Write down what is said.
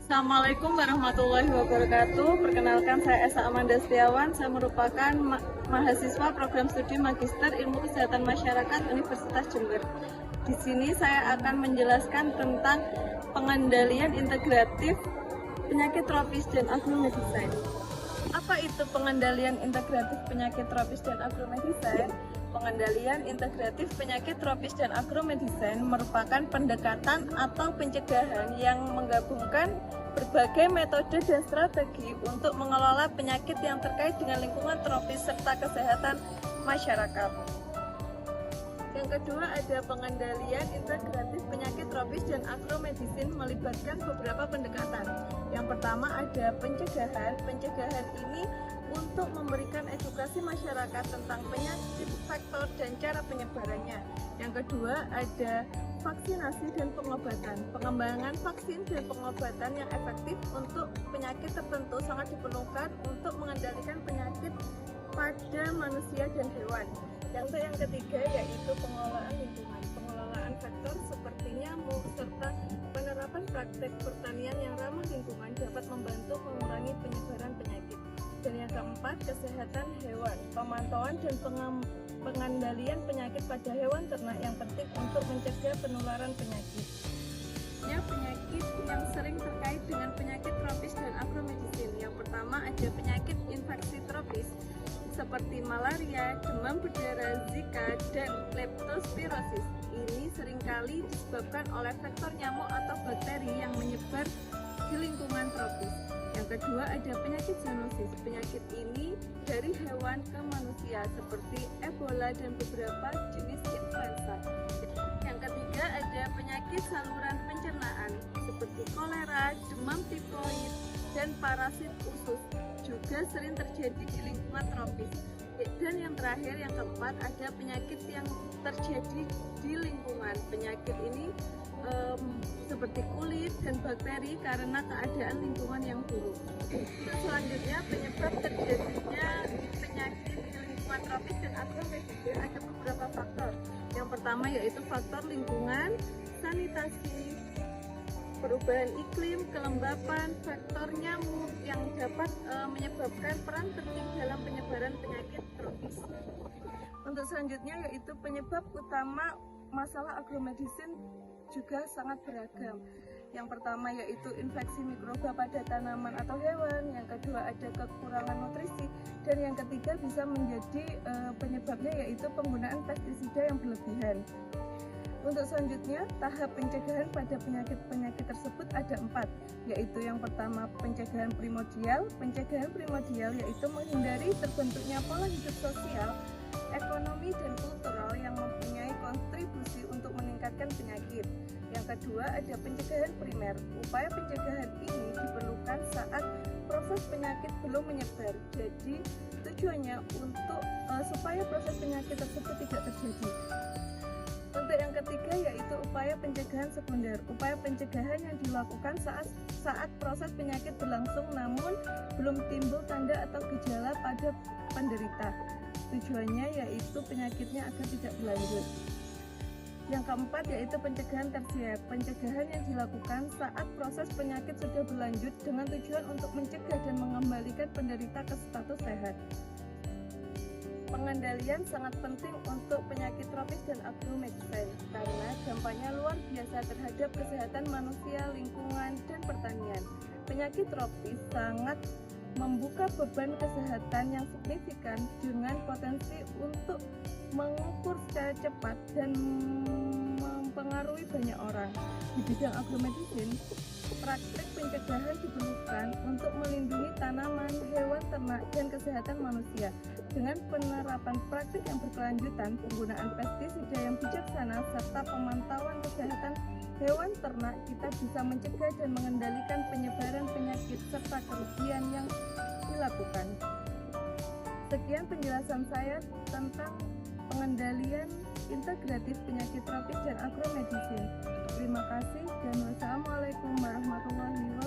Assalamualaikum warahmatullahi wabarakatuh. Perkenalkan, saya Esa Amanda Setiawan. Saya merupakan mahasiswa program studi Magister Ilmu Kesehatan Masyarakat Universitas Jember. Di sini saya akan menjelaskan tentang pengendalian integratif penyakit tropis dan agromedicine. Apa itu pengendalian integratif penyakit tropis dan agromedicine? Pengendalian integratif penyakit tropis dan agromedicine merupakan pendekatan atau pencegahan yang menggabungkan berbagai metode dan strategi untuk mengelola penyakit yang terkait dengan lingkungan tropis serta kesehatan masyarakat. Yang kedua, ada pengendalian integratif penyakit tropis dan agromedicine melibatkan beberapa pendekatan. Yang pertama ada pencegahan. Pencegahan ini untuk memberikan edukasi masyarakat tentang penyakit, faktor, dan cara penyebarannya. Yang kedua ada vaksinasi dan pengobatan. Pengembangan vaksin dan pengobatan yang efektif untuk penyakit tertentu sangat diperlukan untuk mengendalikan penyakit pada manusia dan hewan. Yang ketiga yaitu pengelolaan lingkungan. Pengelolaan faktor seperti nyamuk serta penerapan praktek pertanian yang ramah lingkungan dapat membantu mengurangi penyebaran penyakit. Dan yang keempat, kesehatan hewan. Pemantauan dan pengendalian penyakit pada hewan ternak yang penting untuk mencegah penularan penyakit. Penyakit yang sering terkait dengan penyakit tropis dan agromedicine. Yang pertama ada penyakit infeksi tropis seperti malaria, demam berdarah, Zika, dan leptospirosis. Ini seringkali disebabkan oleh faktor nyamuk atau bakteri yang menyebar di lingkungan tropis. Yang kedua ada penyakit zoonosis. Penyakit ini dari hewan ke manusia seperti Ebola dan beberapa jenis influenza. Yang ketiga ada penyakit saluran pencernaan seperti kolera, demam tifoid, dan parasit usus. Juga sering terjadi di lingkungan tropis. Dan yang terakhir, yang keempat, ada penyakit yang terjadi di lingkungan. Penyakit ini seperti kulit dan bakteri karena keadaan lingkungan yang buruk. Selanjutnya, penyebab terjadinya penyakit di lingkungan tropis dan agromedicine ada beberapa faktor. Yang pertama yaitu faktor lingkungan, sanitasi, perubahan iklim, kelembapan, faktor nyamuk yang dapat menyebabkan peran penting dalam penyebaran penyakit tropis. Untuk selanjutnya yaitu penyebab utama masalah agromedicine juga sangat beragam. Yang pertama yaitu infeksi mikroba pada tanaman atau hewan, yang kedua ada kekurangan nutrisi, dan yang ketiga bisa menjadi penyebabnya yaitu penggunaan pestisida yang berlebihan. Untuk selanjutnya, tahap pencegahan pada penyakit-penyakit tersebut ada 4, yaitu yang pertama pencegahan primordial. Pencegahan primordial yaitu menghindari terbentuknya pola hidup sosial, ekonomi, dan kultural yang mempunyai kontribusi untuk meningkatkan penyakit. Yang kedua ada pencegahan primer. Upaya pencegahan ini diperlukan saat proses penyakit belum menyebar. Jadi tujuannya untuk supaya proses penyakit tersebut tidak terjadi. Untuk yang ketiga yaitu upaya pencegahan sekunder. Upaya pencegahan yang dilakukan saat proses penyakit berlangsung namun belum timbul tanda atau gejala pada penderita. Tujuannya yaitu penyakitnya agar tidak berlanjut. Yang keempat yaitu pencegahan tersier. Pencegahan yang dilakukan saat proses penyakit sudah berlanjut dengan tujuan untuk mencegah dan mengembalikan penderita ke status sehat. Pengendalian sangat penting untuk penyakit tropis dan agromedicine karena dampaknya luar biasa terhadap kesehatan manusia, lingkungan, dan pertanian. Penyakit tropis sangat membuka beban kesehatan yang signifikan dengan potensi untuk mengukur secara cepat dan mempengaruhi banyak orang. Di bidang agromedicine, praktik pencegahan diperlukan untuk melindungi tanaman, hewan ternak, dan kesehatan manusia. Dengan penerapan praktik yang berkelanjutan, penggunaan pestisida yang bijaksana, serta pemantauan kesehatan hewan ternak, kita bisa mencegah dan mengendalikan penyebaran penyakit serta kerugian yang dilakukan. Sekian penjelasan saya tentang pengendalian integratif penyakit tropis dan agromedicine. Terima kasih dan wassalamualaikum warahmatullahi wabarakatuh.